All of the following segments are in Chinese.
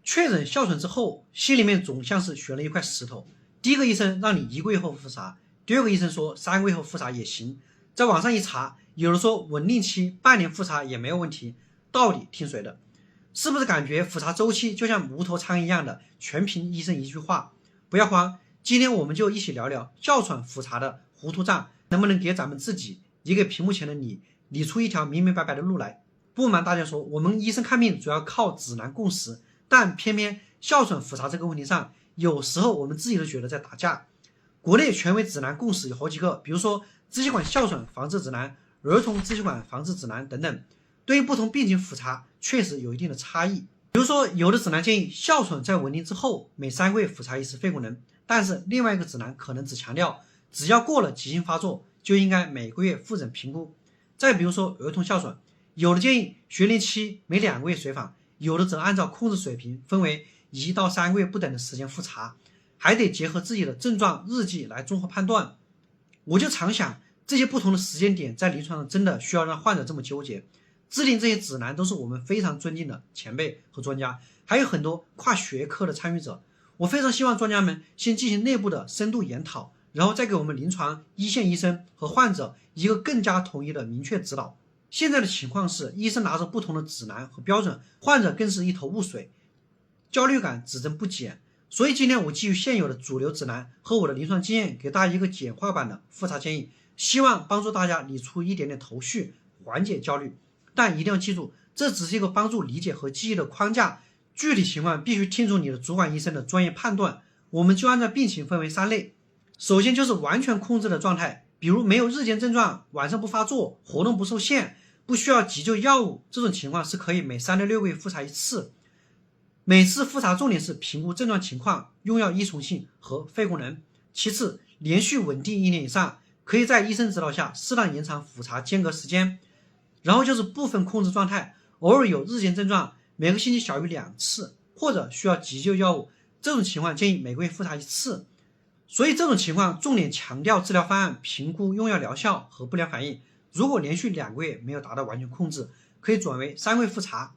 确诊哮喘之后，心里面总像是悬了一块石头。第一个医生让你1个月后复查，第二个医生说3个月后复查也行。在网上一查，有的说稳定期半年复查也没有问题，到底听谁的？是不是感觉复查周期就像无头苍蝇一样的，全凭医生一句话？不要慌，今天我们就一起聊聊哮喘复查的糊涂账，能不能给咱们自己，也给屏幕前的你理出一条明明白白的路来。不瞒大家说，我们医生看病主要靠指南共识，但偏偏哮喘复查这个问题上，有时候我们自己都觉得在打架。国内权威指南共识有好几个，比如说支气管哮喘防治指南、儿童支气管防治指南等等，对于不同病情复查确实有一定的差异。比如说有的指南建议哮喘在稳定之后每3个月复查一次肺功能，但是另外一个指南可能只强调只要过了急性发作就应该每个月复诊评估。再比如说儿童哮喘，有的建议学龄期每2个月随访，有的则按照控制水平分为1到3个月不等的时间复查，还得结合自己的症状日记来综合判断。我就常想，这些不同的时间点在临床上真的需要让患者这么纠结？制定这些指南都是我们非常尊敬的前辈和专家，还有很多跨学科的参与者。我非常希望专家们先进行内部的深度研讨，然后再给我们临床一线医生和患者一个更加统一的明确指导。现在的情况是，医生拿着不同的指南和标准，患者更是一头雾水，焦虑感只增不减。所以今天我基于现有的主流指南和我的临床经验，给大家一个简化版的复查建议，希望帮助大家理出一点点头绪，缓解焦虑。但一定要记住，这只是一个帮助理解和记忆的框架，具体情况必须听从你的主管医生的专业判断。我们就按照病情分为3类，首先就是完全控制的状态，比如没有日间症状，晚上不发作，活动不受限，不需要急救药物，这种情况是可以每3到6个月复查一次。每次复查重点是评估症状情况、用药依从性和肺功能。其次，连续稳定1年以上，可以在医生指导下适当延长复查间隔时间。然后就是部分控制状态，偶尔有日间症状，每个星期小于2次，或者需要急救药物，这种情况建议每个月复查一次。所以这种情况重点强调治疗方案、评估用药疗效和不良反应。如果连续2个月没有达到完全控制，可以转为3个月复查。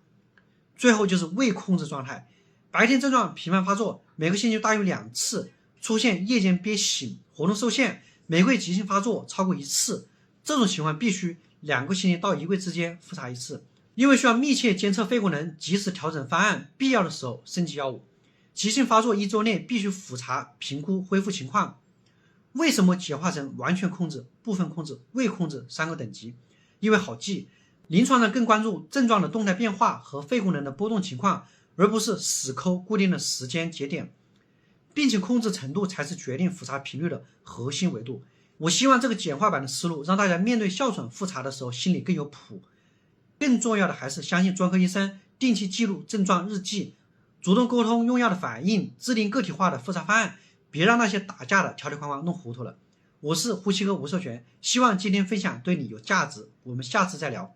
最后就是未控制状态，白天症状频繁发作，每个星期大于2次，出现夜间憋醒，活动受限，每个月急性发作超过1次，这种情况必须2个星期到1个月之间复查一次，因为需要密切监测肺功能，及时调整方案，必要的时候升级药物。急性发作1周内必须复查评估恢复情况。为什么简化成完全控制、部分控制、未控制3个等级？因为好记，临床上更关注症状的动态变化和肺功能的波动情况，而不是死抠固定的时间节点。病情控制程度才是决定复查频率的核心维度。我希望这个简化版的思路让大家面对哮喘复查的时候心里更有谱。更重要的还是相信专科医生，定期记录症状日记，主动沟通用药的反应，制定个体化的复查方案，别让那些打架的条条框框弄糊涂了。我是呼吸哥吴寿全，希望今天分享对你有价值，我们下次再聊。